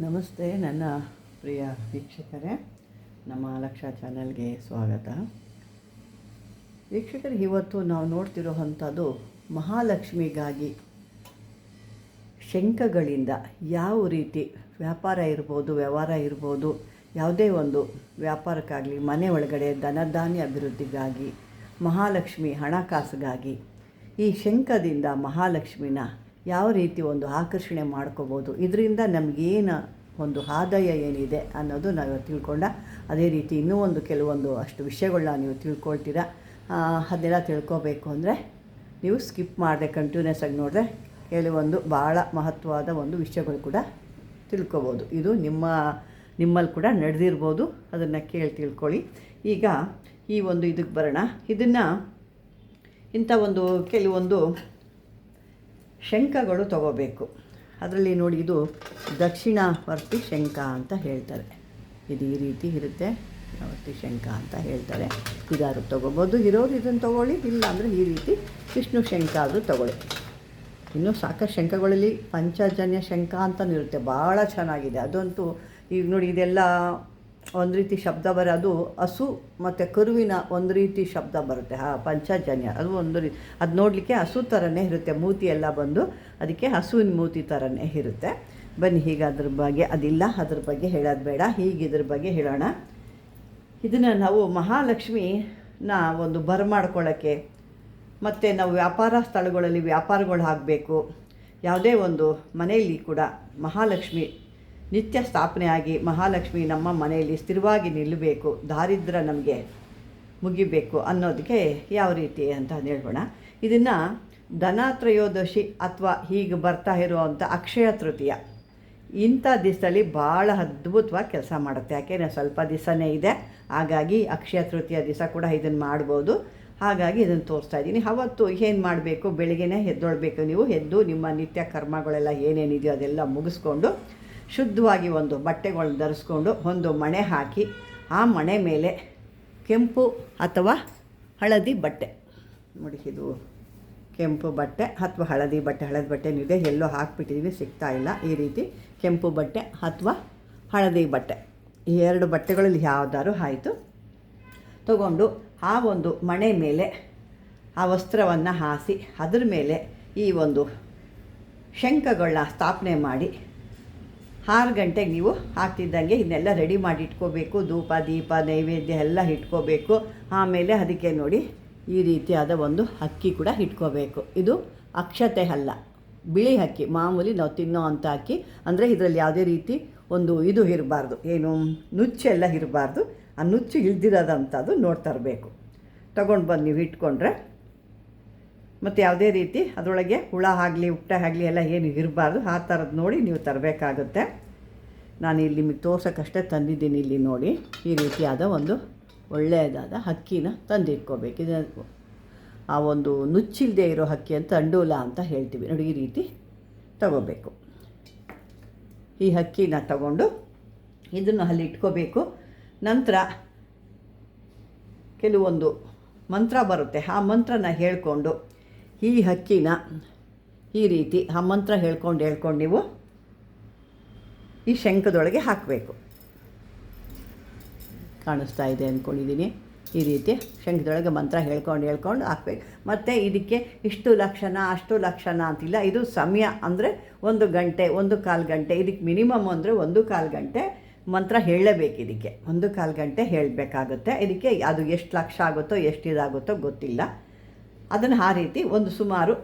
ನಮಸ್ತೆ ನನ್ನ ಪ್ರಿಯ ವೀಕ್ಷಕರೇ, ನಮ್ಮ ಲಕ್ಷ ಚಾನಲ್ಗೆ ಸ್ವಾಗತ. ವೀಕ್ಷಕರು, ಇವತ್ತು ನಾವು ನೋಡ್ತಿರೋವಂಥದ್ದು ಮಹಾಲಕ್ಷ್ಮಿಗಾಗಿ ಶಂಖಗಳಿಂದ ಯಾವ ರೀತಿ ವ್ಯಾಪಾರ ಇರ್ಬೋದು, ವ್ಯವಹಾರ ಇರ್ಬೋದು, ಯಾವುದೇ ಒಂದು ವ್ಯಾಪಾರಕ್ಕಾಗಲಿ, ಮನೆ ಒಳಗಡೆ ಧನಧಾನ್ಯ ಅಭಿವೃದ್ಧಿಗಾಗಿ, ಮಹಾಲಕ್ಷ್ಮಿ ಹಣಕಾಸಿಗಾಗಿ ಈ ಶಂಖದಿಂದ ಮಹಾಲಕ್ಷ್ಮಿನ ಯಾವ ರೀತಿ ಒಂದು ಆಕರ್ಷಣೆ ಮಾಡ್ಕೋಬೋದು, ಇದರಿಂದ ನಮಗೇನು ಒಂದು ಆದಾಯ ಏನಿದೆ ಅನ್ನೋದು ನಾವು ತಿಳ್ಕೊಂಡ. ಅದೇ ರೀತಿ ಇನ್ನೂ ಕೆಲವೊಂದು ಅಷ್ಟು ವಿಷಯಗಳನ್ನ ನೀವು ತಿಳ್ಕೊಳ್ತೀರಾ. ಅದೆಲ್ಲ ತಿಳ್ಕೊಬೇಕು ಅಂದರೆ ನೀವು ಸ್ಕಿಪ್ ಮಾಡದೆ ಕಂಟಿನ್ಯೂಸ್ ಆಗಿ ನೋಡಿದ್ರೆ ಕೆಲವೊಂದು ಭಾಳ ಮಹತ್ವವಾದ ಒಂದು ವಿಷಯಗಳು ಕೂಡ ತಿಳ್ಕೊಬೋದು. ಇದು ನಿಮ್ಮಲ್ಲಿ ಕೂಡ ನಡೆದಿರ್ಬೋದು, ಅದನ್ನು ತಿಳ್ಕೊಳ್ಳಿ. ಈಗ ಈ ಒಂದು ಇದಕ್ಕೆ ಬರೋಣ. ಇದನ್ನು ಇಂಥ ಕೆಲವೊಂದು ಶಂಖಗಳು ತಗೋಬೇಕು. ಅದರಲ್ಲಿ ನೋಡಿ, ಇದು ದಕ್ಷಿಣಾವರ್ತಿ ಶಂಖ ಅಂತ ಹೇಳ್ತಾರೆ. ಇದು ಈ ರೀತಿ ಇರುತ್ತೆ, ವರ್ತಿ ಶಂಖ ಅಂತ ಹೇಳ್ತಾರೆ. ಇದಾರು ತೊಗೋಬೋದು, ಇರೋರು ಇದನ್ನು ತೊಗೊಳ್ಳಿ, ಇಲ್ಲ ಅಂದರೆ ಈ ರೀತಿ ವಿಷ್ಣು ಶಂಖ ಆದರೂ ತೊಗೊಳ್ಳಿ. ಇನ್ನೂ ಸಾಕಷ್ಟು ಶಂಖಗಳಲ್ಲಿ ಪಂಚಜನ್ಯ ಶಂಖ ಅಂತಲೂ ಇರುತ್ತೆ, ಭಾಳ ಚೆನ್ನಾಗಿದೆ ಅದಂತೂ. ಈಗ ನೋಡಿ, ಇದೆಲ್ಲ ಒಂದು ರೀತಿ ಶಬ್ದ ಅದು ಹಸು ಮತ್ತು ಕರುವಿನ ಒಂದು ರೀತಿ ಶಬ್ದ ಬರುತ್ತೆ. ಪಂಚಜನ್ಯ ಅದು ಒಂದು ಅದು ನೋಡಲಿಕ್ಕೆ ಹಸು ಥರನೇ ಇರುತ್ತೆ, ಮೂತಿ ಎಲ್ಲ ಬಂದು ಅದಕ್ಕೆ ಹಸುವಿನ ಮೂತಿ ಥರನೇ ಇರುತ್ತೆ. ಬನ್ನಿ, ಈಗ ಅದ್ರ ಬಗ್ಗೆ ಅದಿಲ್ಲ, ಅದ್ರ ಬಗ್ಗೆ ಹೇಳೋದು ಬೇಡ, ಹೀಗೆ ಇದ್ರ ಬಗ್ಗೆ ಹೇಳೋಣ. ಇದನ್ನು ನಾವು ಮಹಾಲಕ್ಷ್ಮಿನ ಒಂದು ಬರಮಾಡ್ಕೊಳ್ಳೋಕ್ಕೆ, ಮತ್ತು ನಾವು ವ್ಯಾಪಾರ ಸ್ಥಳಗಳಲ್ಲಿ ವ್ಯಾಪಾರಗಳು ಆಗಬೇಕು, ಯಾವುದೇ ಒಂದು ಮನೆಯಲ್ಲಿ ಕೂಡ ಮಹಾಲಕ್ಷ್ಮಿ ನಿತ್ಯ ಸ್ಥಾಪನೆ ಆಗಿ ಮಹಾಲಕ್ಷ್ಮಿ ನಮ್ಮ ಮನೆಯಲ್ಲಿ ಸ್ಥಿರವಾಗಿ ನಿಲ್ಲಬೇಕು, ದಾರಿದ್ರ್ಯ ನಮಗೆ ಮುಗಿಬೇಕು ಅನ್ನೋದಕ್ಕೆ ಯಾವ ರೀತಿ ಅಂತ ಹೇಳ್ಬೋಣ. ಇದನ್ನು ಧನತ್ರಯೋದಶಿ ಅಥವಾ ಹೀಗೆ ಬರ್ತಾ ಇರುವಂಥ ಅಕ್ಷಯ ತೃತೀಯ ಇಂಥ ದಿವಸದಲ್ಲಿ ಭಾಳ ಅದ್ಭುತವಾಗಿ ಕೆಲಸ ಮಾಡುತ್ತೆ. ಯಾಕೆಂದರೆ ಸ್ವಲ್ಪ ದಿವಸನೇ ಇದೆ, ಹಾಗಾಗಿ ಅಕ್ಷಯ ತೃತೀಯ ದಿವಸ ಕೂಡ ಇದನ್ನು ಮಾಡ್ಬೋದು. ಹಾಗಾಗಿ ಇದನ್ನು ತೋರಿಸ್ತಾ ಇದ್ದೀನಿ. ಅವತ್ತು ಏನು ಮಾಡಬೇಕು, ಬೆಳಗ್ಗೆನೇ ಎದ್ದೊಳ್ಬೇಕು. ನೀವು ಎದ್ದು ನಿಮ್ಮ ನಿತ್ಯ ಕರ್ಮಗಳೆಲ್ಲ ಏನೇನಿದೆಯೋ ಅದೆಲ್ಲ ಮುಗಿಸ್ಕೊಂಡು ಶುದ್ಧವಾಗಿ ಒಂದು ಬಟ್ಟೆಗಳನ್ನ ಧರಿಸ್ಕೊಂಡು ಒಂದು ಮಣೆ ಹಾಕಿ, ಆ ಮಣೆ ಮೇಲೆ ಕೆಂಪು ಅಥವಾ ಹಳದಿ ಬಟ್ಟೆ, ನೋಡಿ ಇದು ಕೆಂಪು ಬಟ್ಟೆ ಅಥವಾ ಹಳದಿ ಬಟ್ಟೆನಿದೆ, ಎಲ್ಲೋ ಹಾಕಿಬಿಟ್ಟಿದ್ದೀವಿ, ಸಿಗ್ತಾ ಇಲ್ಲ. ಈ ರೀತಿ ಕೆಂಪು ಬಟ್ಟೆ ಅಥವಾ ಹಳದಿ ಬಟ್ಟೆ, ಈ ಎರಡು ಬಟ್ಟೆಗಳಲ್ಲಿ ಯಾವ್ದಾದ್ರು ಆಯಿತು ತಗೊಂಡು ಆ ಒಂದು ಮಣೆ ಮೇಲೆ ಆ ವಸ್ತ್ರವನ್ನು ಹಾಸಿ ಅದ್ರ ಮೇಲೆ ಈ ಒಂದು ಶಂಖಗಳನ್ನ ಸ್ಥಾಪನೆ ಮಾಡಿ 6 ಗಂಟೆಗೆ ನೀವು ಆಗ್ತಿದ್ದಂಗೆ ಇದನ್ನೆಲ್ಲ ರೆಡಿ ಮಾಡಿ ಇಟ್ಕೋಬೇಕು. ಧೂಪ ದೀಪ ನೈವೇದ್ಯ ಎಲ್ಲ ಇಟ್ಕೋಬೇಕು. ಆಮೇಲೆ ಅದಕ್ಕೆ ನೋಡಿ ಈ ರೀತಿಯಾದ ಒಂದು ಅಕ್ಕಿ ಕೂಡ ಇಟ್ಕೋಬೇಕು. ಇದು ಅಕ್ಷತೆ ಅಲ್ಲ, ಬಿಳಿ ಅಕ್ಕಿ, ಮಾಮೂಲಿ ನಾವು ತಿನ್ನೋ ಅಂಥ ಅಕ್ಕಿ. ಅಂದರೆ ಇದರಲ್ಲಿ ಯಾವುದೇ ರೀತಿ ಒಂದು ಇದು ಇರಬಾರ್ದು, ಏನು ನುಚ್ಚೆಲ್ಲ ಇರಬಾರ್ದು. ಆ ನುಚ್ಚು ಇಳ್ದಿರೋದಂಥದ್ದು ನೋಡ್ತರಬೇಕು. ತೊಗೊಂಡು ಬಂದು ನೀವು ಇಟ್ಕೊಂಡ್ರೆ, ಮತ್ತು ಯಾವುದೇ ರೀತಿ ಅದರೊಳಗೆ ಹುಳ ಆಗಲಿ ಉಪ್ಪೆ ಆಗಲಿ ಎಲ್ಲ ಏನು ಇರಬಾರ್ದು. ಆ ಥರದ್ದು ನೋಡಿ ನೀವು ತರಬೇಕಾಗುತ್ತೆ. ನಾನು ಇಲ್ಲಿ ನಿಮಗೆ ತೋರ್ಸೋಕ್ಕಷ್ಟೇ ತಂದಿದ್ದೀನಿ. ಇಲ್ಲಿ ನೋಡಿ, ಈ ರೀತಿಯಾದ ಒಂದು ಒಳ್ಳೆಯದಾದ ಅಕ್ಕಿನ ತಂದಿಟ್ಕೋಬೇಕು. ಇದು ಆ ಒಂದು ನುಚ್ಚಿಲ್ಲದೆ ಇರೋ ಅಕ್ಕಿ ಅಂತ ಅಂಡೂಲ ಅಂತ ಹೇಳ್ತೀವಿ ನೋಡಿ. ಈ ರೀತಿ ತಗೋಬೇಕು. ಈ ಅಕ್ಕಿನ ತಗೊಂಡು ಇದನ್ನು ಅಲ್ಲಿ ಇಟ್ಕೋಬೇಕು. ನಂತರ ಕೆಲವೊಂದು ಮಂತ್ರ ಬರುತ್ತೆ, ಆ ಮಂತ್ರನ ಹೇಳ್ಕೊಂಡು ಈ ಅಕ್ಕಿನ ಈ ರೀತಿ ಆ ಮಂತ್ರ ಹೇಳ್ಕೊಂಡು ನೀವು ಈ ಶಂಖದೊಳಗೆ ಹಾಕಬೇಕು. ಕಾಣಿಸ್ತಾ ಇದೆ ಅಂದ್ಕೊಂಡಿದ್ದೀನಿ. ಈ ರೀತಿ ಶಂಖದೊಳಗೆ ಮಂತ್ರ ಹೇಳ್ಕೊಂಡು ಹಾಕಬೇಕು. ಮತ್ತು ಇದಕ್ಕೆ ಇಷ್ಟು ಲಕ್ಷಣ ಅಷ್ಟು ಲಕ್ಷಣ ಅಂತಿಲ್ಲ. ಇದು ಸಮಯ ಅಂದರೆ 1 ಗಂಟೆ 1/4 ಗಂಟೆ, ಇದಕ್ಕೆ ಮಿನಿಮಮ್ ಅಂದರೆ 1/4 ಗಂಟೆ ಮಂತ್ರ ಹೇಳಬೇಕು. ಇದಕ್ಕೆ 1/4 ಗಂಟೆ ಹೇಳಬೇಕಾಗುತ್ತೆ. ಇದಕ್ಕೆ ಅದು ಎಷ್ಟು ಲಕ್ಷ ಆಗುತ್ತೋ ಎಷ್ಟು ಇದಾಗುತ್ತೋ ಗೊತ್ತಿಲ್ಲ. ಅದನ್ನು ಆ ರೀತಿ ಒಂದು ಸುಮಾರು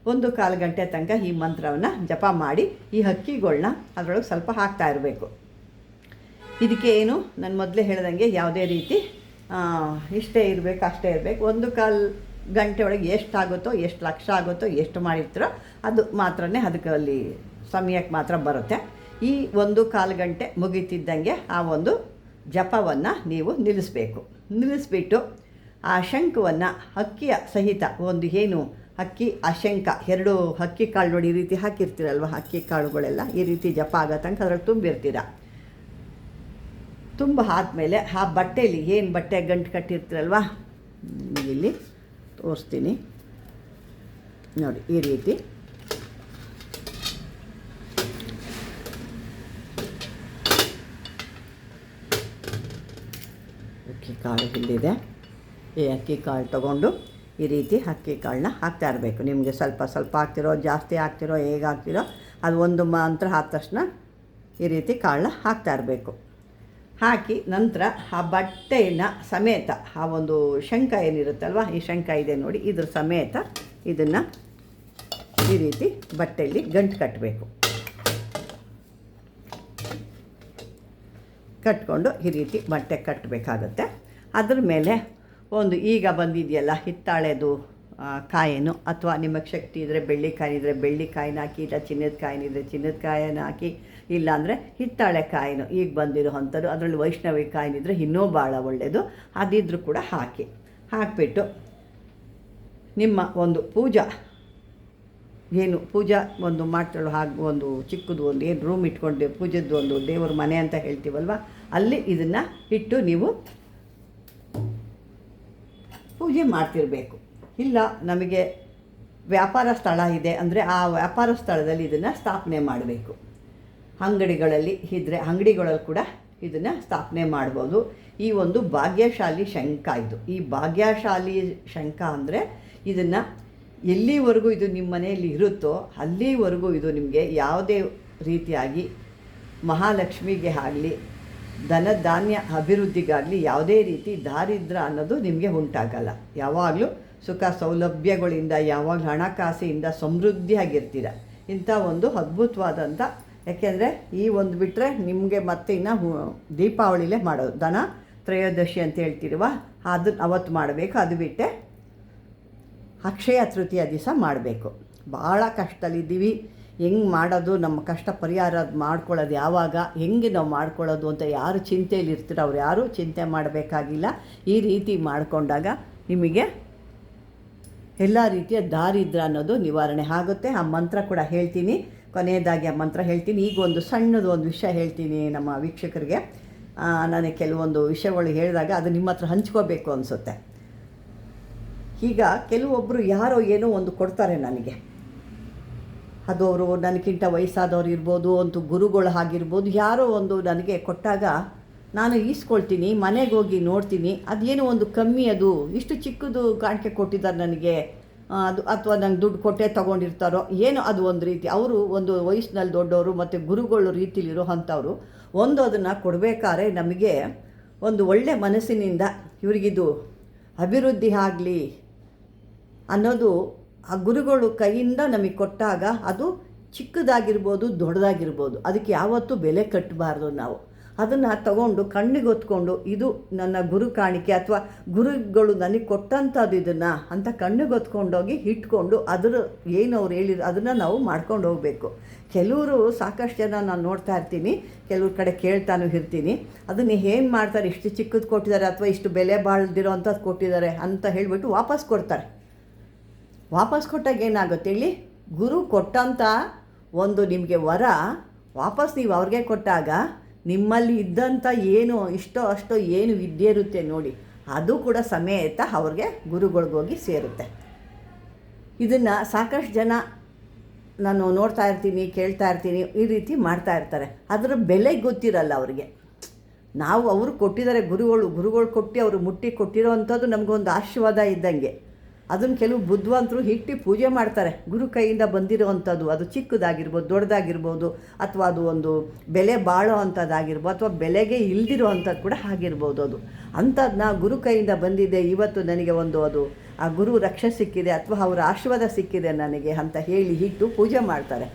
1/4 ಗಂಟೆ ತನಕ ಈ ಮಂತ್ರವನ್ನು ಜಪ ಮಾಡಿ ಈ ಅಕ್ಕಿಗಳನ್ನ ಅದರೊಳಗೆ ಸ್ವಲ್ಪ ಹಾಕ್ತಾ ಇರಬೇಕು. ಇದಕ್ಕೆ ಏನು ನಾನು ಮೊದಲೇ ಹೇಳ್ದಂಗೆ ಯಾವುದೇ ರೀತಿ ಇಷ್ಟೇ ಇರಬೇಕು ಅಷ್ಟೇ ಇರಬೇಕು. 1/4 ಗಂಟೆ ಒಳಗೆ ಎಷ್ಟಾಗುತ್ತೋ, ಎಷ್ಟು ಲಕ್ಷ ಆಗುತ್ತೋ, ಎಷ್ಟು ಮಾಡಿರ್ತೀರೋ ಅದು ಮಾತ್ರನೇ ಅದಕ್ಕೆ ಅಲ್ಲಿ ಸಮಯಕ್ಕೆ ಮಾತ್ರ ಬರುತ್ತೆ. ಈ 1/4 ಗಂಟೆ ಮುಗಿತಿದ್ದಂಗೆ ಆ ಒಂದು ಜಪವನ್ನು ನೀವು ನಿಲ್ಲಿಸ್ಬಿಟ್ಟು ಆ ಶಂಖವನ್ನು ಅಕ್ಕಿಯ ಸಹಿತ ಒಂದು ಏನು ಅಕ್ಕಿ ಆ ಶಂಖ 2 ಅಕ್ಕಿ ಕಾಳು ನೋಡಿ ಈ ರೀತಿ ಹಾಕಿರ್ತೀರಲ್ವ, ಅಕ್ಕಿ ಕಾಳುಗಳೆಲ್ಲ ಈ ರೀತಿ ಜಪ ಆಗೋ ತನಕ ಅದ್ರಲ್ಲಿ ತುಂಬಿರ್ತೀರ. ತುಂಬ ಆದಮೇಲೆ ಆ ಬಟ್ಟೆಯಲ್ಲಿ ಏನು ಬಟ್ಟೆ ಗಂಟು ಕಟ್ಟಿರ್ತೀರಲ್ವ, ಇಲ್ಲಿ ತೋರಿಸ್ತೀನಿ ನೋಡಿ. ಈ ರೀತಿ ಅಕ್ಕಿ ಕಾಳು ಇಲ್ಲಿದೆ. ಈ ಅಕ್ಕಿ ಕಾಳು ತೊಗೊಂಡು ಈ ರೀತಿ ಅಕ್ಕಿ ಕಾಳನ್ನ ಹಾಕ್ತಾ ಇರಬೇಕು. ನಿಮಗೆ ಸ್ವಲ್ಪ ಸ್ವಲ್ಪ ಹಾಕ್ತಿರೋ, ಜಾಸ್ತಿ ಹಾಕ್ತಿರೋ, ಹೇಗೆ ಹಾಕ್ತಿರೋ ಅದು ಒಂದು ಮಂತ್ರ ಆದ ತಕ್ಷಣ ಈ ರೀತಿ ಕಾಳನ್ನ ಹಾಕ್ತಾ ಇರಬೇಕು. ಹಾಕಿ ನಂತರ ಆ ಬಟ್ಟೆಯನ್ನು ಸಮೇತ, ಆ ಒಂದು ಶಂಖ ಏನಿರುತ್ತಲ್ವ, ಈ ಶಂಖ ಇದೆ ನೋಡಿ, ಇದ್ರ ಸಮೇತ ಇದನ್ನು ಈ ರೀತಿ ಬಟ್ಟೆಯಲ್ಲಿ ಗಂಟು ಕಟ್ಟಬೇಕು. ಕಟ್ಕೊಂಡು ಈ ರೀತಿ ಬಟ್ಟೆ ಕಟ್ಟಬೇಕಾಗತ್ತೆ. ಅದ್ರ ಮೇಲೆ ಒಂದು ಈಗ ಬಂದಿದೆಯಲ್ಲ ಹಿತ್ತಾಳೆದು ಕಾಯಿನು, ಅಥವಾ ನಿಮಗೆ ಶಕ್ತಿ ಇದ್ದರೆ ಬೆಳ್ಳಿಕಾಯಿ ಇದ್ದರೆ ಬೆಳ್ಳಿಕಾಯಿನ ಹಾಕಿ, ಇಲ್ಲ ಚಿನ್ನದ ಕಾಯಿನಿದ್ರೆ ಚಿನ್ನದ ಕಾಯಿನ ಹಾಕಿ, ಇಲ್ಲಾಂದರೆ ಹಿತ್ತಾಳೆ ಕಾಯಿನು ಈಗ ಬಂದಿರೋ ಅಂಥದ್ದು, ಅದರಲ್ಲಿ ವೈಷ್ಣವಿ ಕಾಯಿನಿದ್ರೆ ಇನ್ನೂ ಭಾಳ ಒಳ್ಳೆಯದು, ಅದಿದ್ರೂ ಕೂಡ ಹಾಕಿಬಿಟ್ಟು ನಿಮ್ಮ ಒಂದು ಪೂಜಾ ಏನು ಪೂಜಾ ಒಂದು ಮಾಡ್ತಾಳೋ ಹಾಗೆ ಒಂದು ಚಿಕ್ಕದು ಒಂದು ಏನು ರೂಮ್ ಇಟ್ಕೊಂಡು ಪೂಜೆದ್ದು ಒಂದು ದೇವ್ರ ಮನೆ ಅಂತ ಹೇಳ್ತೀವಲ್ವ, ಅಲ್ಲಿ ಇದನ್ನು ಇಟ್ಟು ನೀವು ಪೂಜೆ ಮಾಡ್ತಿರಬೇಕು. ಇಲ್ಲ ನಮಗೆ ವ್ಯಾಪಾರ ಸ್ಥಳ ಇದೆ ಅಂದರೆ ಆ ವ್ಯಾಪಾರ ಸ್ಥಳದಲ್ಲಿ ಇದನ್ನು ಸ್ಥಾಪನೆ ಮಾಡಬೇಕು. ಅಂಗಡಿಗಳಲ್ಲಿ ಇದ್ದರೆ ಅಂಗಡಿಗಳಲ್ಲಿ ಕೂಡ ಇದನ್ನು ಸ್ಥಾಪನೆ ಮಾಡ್ಬೋದು. ಈ ಒಂದು ಭಾಗ್ಯಶಾಲಿ ಶಂಖ ಇದು. ಈ ಭಾಗ್ಯಶಾಲಿ ಶಂಖ ಅಂದರೆ ಇದನ್ನು ಎಲ್ಲಿವರೆಗೂ ಇದು ನಿಮ್ಮ ಮನೆಯಲ್ಲಿ ಇರುತ್ತೋ ಅಲ್ಲಿವರೆಗೂ ಇದು ನಿಮಗೆ ಯಾವುದೇ ರೀತಿಯಾಗಿ ಮಹಾಲಕ್ಷ್ಮಿಗೆ ಆಗಲಿ, ಧನಧಾನ್ಯ ಅಭಿವೃದ್ಧಿಗಾಗಲಿ ಯಾವುದೇ ರೀತಿ ದಾರಿದ್ರ್ಯ ಅನ್ನೋದು ನಿಮಗೆ ಉಂಟಾಗಲ್ಲ. ಯಾವಾಗಲೂ ಸುಖ ಸೌಲಭ್ಯಗಳಿಂದ, ಯಾವಾಗಲೂ ಹಣಕಾಸಿಯಿಂದ ಸಮೃದ್ಧಿಯಾಗಿರ್ತೀರ. ಇಂಥ ಒಂದು ಅದ್ಭುತವಾದಂಥ, ಯಾಕೆಂದರೆ ಈ ಒಂದು ಬಿಟ್ಟರೆ ನಿಮಗೆ ಮತ್ತೆ ಇನ್ನು ದೀಪಾವಳಿಲೇ ಮಾಡೋದು, ಧನ ತ್ರಯೋದಶಿ ಅಂತ ಹೇಳ್ತಿರುವ ಅದನ್ನು ಅವತ್ತು ಮಾಡಬೇಕು. ಅದು ಬಿಟ್ಟೆ ಅಕ್ಷಯ ತೃತೀಯ ದಿವಸ ಮಾಡಬೇಕು. ಭಾಳ ಕಷ್ಟದಲ್ಲಿದ್ದೀವಿ, ಹೆಂಗೆ ಮಾಡೋದು, ನಮ್ಮ ಕಷ್ಟ ಪರಿಹಾರ ಮಾಡ್ಕೊಳ್ಳೋದು ಯಾವಾಗ, ಹೆಂಗೆ ನಾವು ಮಾಡ್ಕೊಳ್ಳೋದು ಅಂತ ಯಾರು ಚಿಂತೆಯಲ್ಲಿ ಇರ್ತೀರೋ ಅವ್ರು ಯಾರೂ ಚಿಂತೆ ಮಾಡಬೇಕಾಗಿಲ್ಲ. ಈ ರೀತಿ ಮಾಡಿಕೊಂಡಾಗ ನಿಮಗೆ ಎಲ್ಲ ರೀತಿಯ ದಾರಿದ್ರ್ಯ ಅನ್ನೋದು ನಿವಾರಣೆ ಆಗುತ್ತೆ. ಆ ಮಂತ್ರ ಕೂಡ ಹೇಳ್ತೀನಿ, ಕೊನೆಯದಾಗಿ ಆ ಮಂತ್ರ ಹೇಳ್ತೀನಿ. ಈಗ ಒಂದು ಸಣ್ಣದು ಒಂದು ವಿಷಯ ಹೇಳ್ತೀನಿ ನಮ್ಮ ವೀಕ್ಷಕರಿಗೆ. ನನಗೆ ಕೆಲವೊಂದು ವಿಷಯಗಳು ಹೇಳಿದಾಗ ಅದು ನಿಮ್ಮ ಹತ್ರ ಹಂಚ್ಕೋಬೇಕು ಅನಿಸುತ್ತೆ. ಈಗ ಕೆಲವೊಬ್ಬರು ಯಾರೋ ಏನೋ ಒಂದು ಕೊಡ್ತಾರೆ ನನಗೆ, ಅದು ಅವರು ನನಗಿಂತ ವಯಸ್ಸಾದವ್ರು ಇರ್ಬೋದು, ಒಂದು ಗುರುಗಳು ಆಗಿರ್ಬೋದು, ಯಾರೋ ಒಂದು ನನಗೆ ಕೊಟ್ಟಾಗ ನಾನು ಈಸ್ಕೊಳ್ತೀನಿ, ಮನೆಗೆ ಹೋಗಿ ನೋಡ್ತೀನಿ, ಅದೇನೋ ಒಂದು ಕಮ್ಮಿ, ಅದು ಇಷ್ಟು ಚಿಕ್ಕದು ಕಾಣಿಕೆ ಕೊಟ್ಟಿದ್ದಾರೆ ನನಗೆ, ಅದು ಅಥವಾ ನಂಗೆ ದುಡ್ಡು ಕೊಟ್ಟೆ ತೊಗೊಂಡಿರ್ತಾರೋ ಏನೋ, ಅದು ಒಂದು ರೀತಿ ಅವರು ಒಂದು ವಯಸ್ಸಿನಲ್ಲಿ ದೊಡ್ಡವರು ಮತ್ತು ಗುರುಗಳು ರೀತಿಲಿರೋ ಅಂಥವ್ರು ಒಂದು ಅದನ್ನು ಕೊಡಬೇಕಾದ್ರೆ ನಮಗೆ ಒಂದು ಒಳ್ಳೆ ಮನಸ್ಸಿನಿಂದ ಇವರಿಗಿದು ಅಭಿವೃದ್ಧಿ ಆಗಲಿ ಅನ್ನೋದು ಆ ಗುರುಗಳು ಕೈಯಿಂದ ನಮಗೆ ಕೊಟ್ಟಾಗ ಅದು ಚಿಕ್ಕದಾಗಿರ್ಬೋದು, ದೊಡ್ಡದಾಗಿರ್ಬೋದು, ಅದಕ್ಕೆ ಯಾವತ್ತೂ ಬೆಲೆ ಕಟ್ಟಬಾರ್ದು. ನಾವು ಅದನ್ನು ತಗೊಂಡು ಕಣ್ಣಿಗೆ ಹೊತ್ಕೊಂಡು ಇದು ನನ್ನ ಗುರು ಕಾಣಿಕೆ ಅಥವಾ ಗುರುಗಳು ನನಗೆ ಕೊಟ್ಟಂಥದ್ದು ಇದನ್ನು ಅಂತ ಕಣ್ಣಿಗೆ ಹೊತ್ಕೊಂಡೋಗಿ ಇಟ್ಕೊಂಡು ಅದರ ಏನು ಅವ್ರು ಹೇಳಿದ್ರು ಅದನ್ನು ನಾವು ಮಾಡ್ಕೊಂಡು ಹೋಗಬೇಕು. ಕೆಲವರು ಸಾಕಷ್ಟು ಜನ ನಾನು ನೋಡ್ತಾ ಇರ್ತೀನಿ, ಕೆಲವ್ರ ಕಡೆ ಕೇಳ್ತಾನೂ ಇರ್ತೀನಿ, ಅದನ್ನು ಏನು ಮಾಡ್ತಾರೆ, ಇಷ್ಟು ಚಿಕ್ಕದು ಕೊಟ್ಟಿದ್ದಾರೆ ಅಥವಾ ಇಷ್ಟು ಬೆಲೆ ಬಾಳ್ದಿರೋ ಅಂಥದ್ದು ಕೊಟ್ಟಿದ್ದಾರೆ ಅಂತ ಹೇಳಿಬಿಟ್ಟು ವಾಪಸ್ ಕೊಡ್ತಾರೆ. ವಾಪಸ್ ಕೊಟ್ಟಾಗ ಏನಾಗುತ್ತೆ ಹೇಳಿ, ಗುರು ಕೊಟ್ಟಂಥ ಒಂದು ನಿಮಗೆ ವರ ವಾಪಸ್ ನೀವು ಅವ್ರಿಗೆ ಕೊಟ್ಟಾಗ ನಿಮ್ಮಲ್ಲಿ ಇದ್ದಂಥ ಏನು ಇಷ್ಟೋ ಅಷ್ಟೋ ಏನು ವಿದ್ಯೆ ಇರುತ್ತೆ ನೋಡಿ, ಅದು ಕೂಡ ಸಮೇತ ಅವ್ರಿಗೆ ಗುರುಗಳಿಗೋಗಿ ಸೇರುತ್ತೆ. ಇದನ್ನು ಸಾಕಷ್ಟು ಜನ ನಾನು ನೋಡ್ತಾ ಇರ್ತೀನಿ, ಕೇಳ್ತಾ ಇರ್ತೀನಿ, ಈ ರೀತಿ ಮಾಡ್ತಾ ಇರ್ತಾರೆ. ಅದರ ಬೆಲೆ ಗೊತ್ತಿರಲ್ಲ ಅವರಿಗೆ. ನಾವು ಅವರು ಕೊಟ್ಟಿದ್ದಾರೆ, ಗುರುಗಳು ಕೊಟ್ಟು ಅವರು ಮುಟ್ಟಿ ಕೊಟ್ಟಿರೋ ಅಂಥದ್ದು ನಮಗೊಂದು ಆಶೀರ್ವಾದ ಇದ್ದಂಗೆ. ಅದನ್ನು ಕೆಲವು ಬುದ್ಧಿವಂತರು ಇಟ್ಟು ಪೂಜೆ ಮಾಡ್ತಾರೆ, ಗುರು ಕೈಯಿಂದ ಬಂದಿರೋವಂಥದ್ದು, ಅದು ಚಿಕ್ಕದಾಗಿರ್ಬೋದು, ದೊಡ್ಡದಾಗಿರ್ಬೋದು, ಅಥವಾ ಅದು ಒಂದು ಬೆಲೆ ಬಾಳೋ ಅಂಥದ್ದಾಗಿರ್ಬೋದು, ಅಥವಾ ಬೆಲೆಗೆ ಇಲ್ದಿರೋ ಅಂಥದ್ದು ಕೂಡ ಆಗಿರ್ಬೋದು. ಅದು ಅಂಥದ್ದನ್ನ ಗುರು ಕೈಯಿಂದ ಬಂದಿದೆ, ಇವತ್ತು ನನಗೆ ಒಂದು ಅದು ಆ ಗುರು ರಕ್ಷೆ ಸಿಕ್ಕಿದೆ ಅಥವಾ ಅವರ ಆಶೀರ್ವಾದ ಸಿಕ್ಕಿದೆ ನನಗೆ ಅಂತ ಹೇಳಿ ಇಟ್ಟು ಪೂಜೆ ಮಾಡ್ತಾರೆ.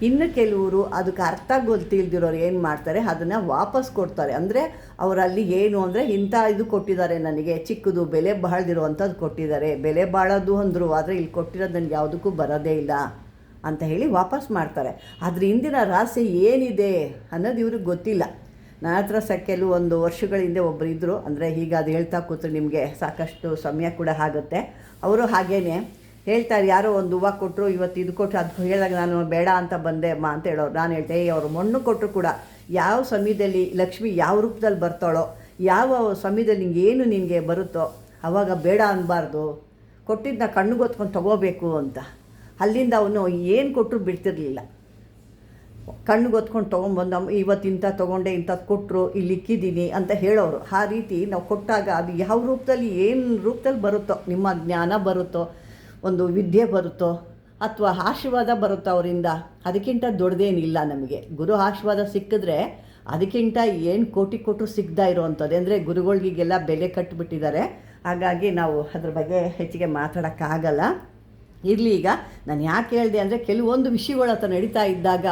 ಇನ್ನು ಕೆಲವರು ಅದಕ್ಕೆ ಅರ್ಥ ಗೊತ್ತಿಲ್ದಿರೋರು ಏನು ಮಾಡ್ತಾರೆ, ಅದನ್ನು ವಾಪಸ್ ಕೊಡ್ತಾರೆ. ಅಂದರೆ ಅವರಲ್ಲಿ ಏನು ಅಂದರೆ ಇಂಥ ಇದು ಕೊಟ್ಟಿದ್ದಾರೆ ನನಗೆ, ಚಿಕ್ಕದು ಬೆಲೆ ಬಾಳ್ದಿರುವಂಥದ್ದು ಕೊಟ್ಟಿದ್ದಾರೆ, ಬೆಲೆ ಬಾಳೋದು ಅಂದರು, ಆದರೆ ಇಲ್ಲಿ ಕೊಟ್ಟಿರೋದು ನನಗೆ ಯಾವುದಕ್ಕೂ ಬರೋದೇ ಇಲ್ಲ ಅಂತ ಹೇಳಿ ವಾಪಸ್ ಮಾಡ್ತಾರೆ. ಅದ್ರ ಹಿಂದಿನ ರಹಸ್ಯ ಏನಿದೆ ಅನ್ನೋದು ಇವ್ರಿಗೆ ಗೊತ್ತಿಲ್ಲ. ನನ್ನ ಹತ್ರ ಕೆಲವೊಂದು ವರ್ಷಗಳ ಹಿಂದೆ ಒಬ್ಬರು ಇದ್ದರು, ಅಂದರೆ ಈಗ ಅದು ಹೇಳ್ತಾ ಕೂತ್ರೆ ನಿಮಗೆ ಸಾಕಷ್ಟು ಸಮಯ ಕೂಡ ಆಗುತ್ತೆ. ಅವರು ಹಾಗೇ ಹೇಳ್ತಾರೆ, ಯಾರೋ ಒಂದು ಹೂವು ಕೊಟ್ಟರು, ಇವತ್ತು ಇದು ಕೊಟ್ಟರು, ಅದು ಹೇಳಿದಾಗ ನಾನು ಬೇಡ ಅಂತ ಬಂದೆ ಅಮ್ಮ ಅಂತ ಹೇಳೋರು. ನಾನು ಹೇಳ್ತೆ, ಅವರು ಮಣ್ಣು ಕೊಟ್ಟರು ಕೂಡ ಯಾವ ಸಮಯದಲ್ಲಿ ಲಕ್ಷ್ಮಿ ಯಾವ ರೂಪದಲ್ಲಿ ಬರ್ತಾಳೋ, ಯಾವ ಸಮಯದಲ್ಲಿ ನಿನಗೆ ಬರುತ್ತೋ ಆವಾಗ ಬೇಡ ಅನ್ನಬಾರ್ದು, ಕೊಟ್ಟಿದ್ದನ್ನ ಕಣ್ಣಿಗೆ ಹೊತ್ಕೊಂಡು ತೊಗೋಬೇಕು ಅಂತ. ಅಲ್ಲಿಂದ ಅವನು ಏನು ಕೊಟ್ಟರು ಬಿಡ್ತಿರಲಿಲ್ಲ. ಕಣ್ಣಿಗೆ ಹೊತ್ಕೊಂಡು ತೊಗೊಂಬಂದು ಇವತ್ತಿಂಥ ತೊಗೊಂಡೆ ಇಂಥದ್ದು ಕೊಟ್ಟರು ಇಲ್ಲಿ ಇಕ್ಕಿದ್ದೀನಿ ಅಂತ ಹೇಳೋರು. ಆ ರೀತಿ ನಾವು ಕೊಟ್ಟಾಗ ಅದು ಯಾವ ರೂಪದಲ್ಲಿ ಏನು ರೂಪದಲ್ಲಿ ಬರುತ್ತೋ, ನಿಮ್ಮ ಜ್ಞಾನ ಬರುತ್ತೋ, ಒಂದು ವಿದ್ಯೆ ಬರುತ್ತೋ, ಅಥವಾ ಆಶೀರ್ವಾದ ಬರುತ್ತೋ ಅವರಿಂದ, ಅದಕ್ಕಿಂತ ದೊಡ್ಡದೇನಿಲ್ಲ ನಮಗೆ. ಗುರು ಆಶೀರ್ವಾದ ಸಿಕ್ಕಿದ್ರೆ ಅದಕ್ಕಿಂತ ಏನು ಕೋಟಿ ಕೊಟ್ಟರು ಸಿಗ್ತಾ ಇರೋವಂಥದ್ದು. ಅಂದರೆ ಗುರುಗಳಿಗೆಲ್ಲ ಬೆಲೆ ಕಟ್ಟಿಬಿಟ್ಟಿದ್ದಾರೆ. ಹಾಗಾಗಿ ನಾವು ಅದ್ರ ಬಗ್ಗೆ ಹೆಚ್ಚಿಗೆ ಮಾತಾಡೋಕ್ಕಾಗಲ್ಲ. ಇರಲಿ, ಈಗ ನಾನು ಯಾಕೆ ಹೇಳಿದೆ ಅಂದರೆ ಕೆಲವೊಂದು ವಿಷಯಗಳು ಹತ್ರ ನಡೀತಾ ಇದ್ದಾಗ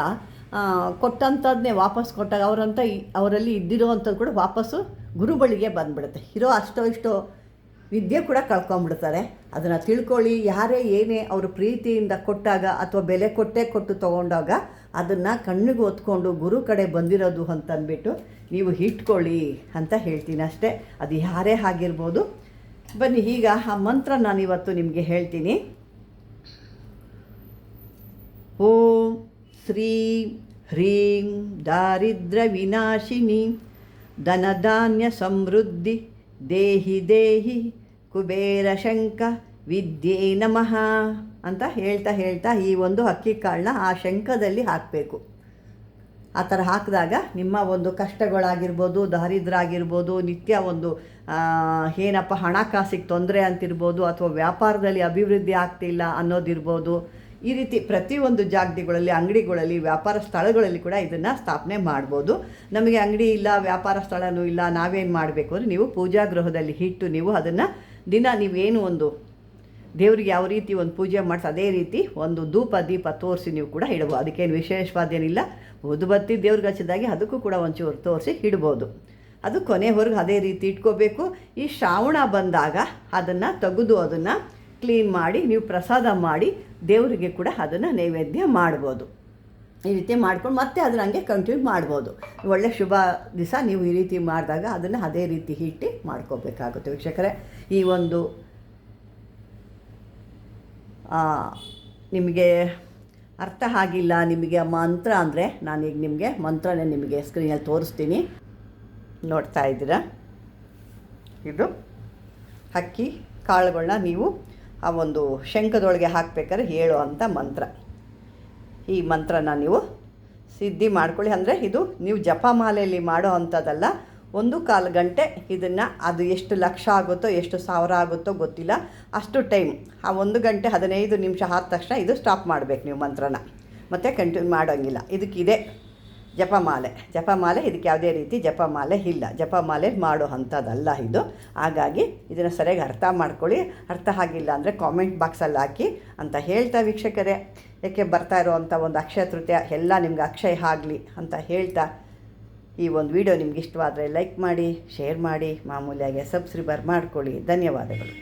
ಕೊಟ್ಟಂಥದ್ದನ್ನೇ ವಾಪಸ್ ಕೊಟ್ಟಾಗ ಅವರಲ್ಲಿ ಇದ್ದಿರೋವಂಥದ್ದು ಕೂಡ ವಾಪಸ್ಸು ಗುರುಗಳಿಗೆ ಬಂದುಬಿಡುತ್ತೆ. ಇರೋ ಅಷ್ಟೋ ಇಷ್ಟೋ ವಿದ್ಯೆ ಕೂಡ ಕಳ್ಕೊಂಬಿಡ್ತಾರೆ. ಅದನ್ನು ತಿಳ್ಕೊಳ್ಳಿ. ಯಾರೇ ಏನೇ ಅವರು ಪ್ರೀತಿಯಿಂದ ಕೊಟ್ಟಾಗ ಅಥವಾ ಬೆಲೆ ಕೊಟ್ಟು ತೊಗೊಂಡಾಗ ಅದನ್ನು ಕಣ್ಣಿಗೆ ಹೊತ್ಕೊಂಡು ಗುರು ಕಡೆ ಬಂದಿರೋದು ಅಂತಂದ್ಬಿಟ್ಟು ನೀವು ಇಟ್ಕೊಳ್ಳಿ ಅಂತ ಹೇಳ್ತೀನಿ ಅಷ್ಟೇ. ಅದು ಯಾರೇ ಆಗಿರ್ಬೋದು. ಬನ್ನಿ, ಈಗ ಆ ಮಂತ್ರ ನಾನಿವತ್ತು ನಿಮಗೆ ಹೇಳ್ತೀನಿ. ಓಂ ಶ್ರೀಂ ಹ್ರೀಂ ದಾರಿದ್ರ್ಯ ವಿನಾಶಿನಿ ಧನಧಾನ್ಯ ಸಮೃದ್ಧಿ ದೇಹಿ ದೇಹಿ ಕುಬೇರ ಶಂಕ ವಿದ್ಯೆ ನಮಃ ಅಂತ ಹೇಳ್ತಾ ಈ ಒಂದು ಅಕ್ಕಿ ಕಾಳನ್ನ ಆ ಶಂಖದಲ್ಲಿ ಹಾಕಬೇಕು. ಆ ಥರ ಹಾಕಿದಾಗ ನಿಮ್ಮ ಒಂದು ಕಷ್ಟಗಳಾಗಿರ್ಬೋದು, ದಾರಿದ್ರ್ಯ ಆಗಿರ್ಬೋದು, ನಿತ್ಯ ಒಂದು ಏನಪ್ಪ ಹಣಕಾಸಿಗೆ ತೊಂದರೆ ಅಂತಿರ್ಬೋದು, ಅಥವಾ ವ್ಯಾಪಾರದಲ್ಲಿ ಅಭಿವೃದ್ಧಿ ಆಗ್ತಿಲ್ಲ ಅನ್ನೋದಿರ್ಬೋದು, ಈ ರೀತಿ ಪ್ರತಿಯೊಂದು ಜಾಗಗಳಲ್ಲಿ, ಅಂಗಡಿಗಳಲ್ಲಿ, ವ್ಯಾಪಾರ ಸ್ಥಳಗಳಲ್ಲಿ ಕೂಡ ಇದನ್ನು ಸ್ಥಾಪನೆ ಮಾಡ್ಬೋದು. ನಮಗೆ ಅಂಗಡಿ ಇಲ್ಲ, ವ್ಯಾಪಾರ ಸ್ಥಳನೂ ಇಲ್ಲ, ನಾವೇನು ಮಾಡಬೇಕು ಅಂದರೆ ನೀವು ಪೂಜಾ ಗೃಹದಲ್ಲಿ ಇಟ್ಟು ನೀವು ಅದನ್ನು ದಿನ ನೀವೇನು ಒಂದು ದೇವ್ರಿಗೆ ಯಾವ ರೀತಿ ಒಂದು ಪೂಜೆ ಮಾಡಿಸಿ ಅದೇ ರೀತಿ ಒಂದು ಧೂಪ ದೀಪ ತೋರಿಸಿ ನೀವು ಕೂಡ ಇಡ್ಬೋದು. ಅದಕ್ಕೇನು ವಿಶೇಷವಾದೇನಿಲ್ಲ. ಊದುಬತ್ತಿ ದೇವ್ರಿಗೆ ಹಚ್ಚಿದಾಗೆ ಅದಕ್ಕೂ ಕೂಡ ಒಂಚೂರು ತೋರಿಸಿ ಇಡ್ಬೋದು. ಅದು ಕೊನೆವರೆಗೂ ಅದೇ ರೀತಿ ಇಟ್ಕೋಬೇಕು. ಈ ಶ್ರಾವಣ ಬಂದಾಗ ಅದನ್ನು ತೆಗೆದು ಅದನ್ನು ಕ್ಲೀನ್ ಮಾಡಿ ನೀವು ಪ್ರಸಾದ ಮಾಡಿ ದೇವರಿಗೆ ಕೂಡ ಅದನ್ನು ನೈವೇದ್ಯ ಮಾಡ್ಬೋದು. ಈ ರೀತಿ ಮಾಡ್ಕೊಂಡು ಮತ್ತೆ ಅದನ್ನು ಹಂಗೆ ಕಂಟಿನ್ಯೂ ಮಾಡ್ಬೋದು. ಒಳ್ಳೆ ಶುಭ ದಿವಸ ನೀವು ಈ ರೀತಿ ಮಾಡಿದಾಗ ಅದನ್ನು ಅದೇ ರೀತಿ ಇಟ್ಟು ಮಾಡ್ಕೋಬೇಕಾಗುತ್ತೆ. ವೀಕ್ಷಕರೇ, ಈ ಒಂದು ನಿಮಗೆ ಅರ್ಥ ಆಗಿಲ್ಲ, ನಿಮಗೆ ಮಂತ್ರ ಅಂದರೆ ನಾನೀಗ ನಿಮಗೆ ಮಂತ್ರನೇ ನಿಮಗೆ ಸ್ಕ್ರೀನಲ್ಲಿ ತೋರಿಸ್ತೀನಿ. ನೋಡ್ತಾ ಇದ್ದೀರಾ, ಇದು ಅಕ್ಕಿ ಕಾಳುಗಳನ್ನ ನೀವು ಆ ಒಂದು ಶಂಖದೊಳಗೆ ಹಾಕಬೇಕಾದ್ರೆ ಹೇಳೋ ಅಂಥ ಮಂತ್ರ. ಈ ಮಂತ್ರನ ನೀವು ಸಿದ್ಧಿ ಮಾಡ್ಕೊಳ್ಳಿ. ಅಂದರೆ ಇದು ನೀವು ಜಪಮಾಲೆಯಲ್ಲಿ ಮಾಡೋ ಅಂಥದ್ದಲ್ಲ. 1/4 ಗಂಟೆ ಇದನ್ನು, ಅದು ಎಷ್ಟು ಲಕ್ಷ ಆಗುತ್ತೋ ಎಷ್ಟು ಸಾವಿರ ಆಗುತ್ತೋ ಗೊತ್ತಿಲ್ಲ, ಅಷ್ಟು ಟೈಮ್ ಆ 1 ಗಂಟೆ 15 ನಿಮಿಷ ಆದ ತಕ್ಷಣ ಇದು ಸ್ಟಾಪ್ ಮಾಡಬೇಕು ನೀವು ಮಂತ್ರನ. ಮತ್ತು ಕಂಟಿನ್ಯೂ ಮಾಡೋಂಗಿಲ್ಲ. ಇದಕ್ಕಿದೆ ಜಪಮಾಲೆ. ಇದಕ್ಕೆ ಯಾವುದೇ ರೀತಿ ಜಪಮಾಲೆ ಇಲ್ಲ. ಜಪಮಾಲೆ ಮಾಡೋ ಅಂಥದ್ದಲ್ಲ ಇದು. ಹಾಗಾಗಿ ಇದನ್ನು ಸರಿಯಾಗಿ ಅರ್ಥ ಮಾಡ್ಕೊಳ್ಳಿ. ಅರ್ಥ ಆಗಿಲ್ಲ ಅಂದರೆ ಕಾಮೆಂಟ್ ಬಾಕ್ಸಲ್ಲಿ ಹಾಕಿ ಅಂತ ಹೇಳ್ತಾ ವೀಕ್ಷಕರೇ, ಯಾಕೆ ಬರ್ತಾ ಇರೋವಂಥ ಒಂದು ಅಕ್ಷಯ ತೃತೀಯ ಎಲ್ಲ ನಿಮ್ಗೆ ಅಕ್ಷಯ ಆಗಲಿ ಅಂತ ಹೇಳ್ತಾ, ಈ ಒಂದು ವಿಡಿಯೋ ನಿಮ್ಗೆ ಇಷ್ಟವಾದರೆ ಲೈಕ್ ಮಾಡಿ, ಶೇರ್ ಮಾಡಿ, ಮಾಮೂಲಿಯಾಗಿ ಸಬ್ಸ್ಕ್ರೈಬರ್ ಮಾಡ್ಕೊಳ್ಳಿ. ಧನ್ಯವಾದಗಳು.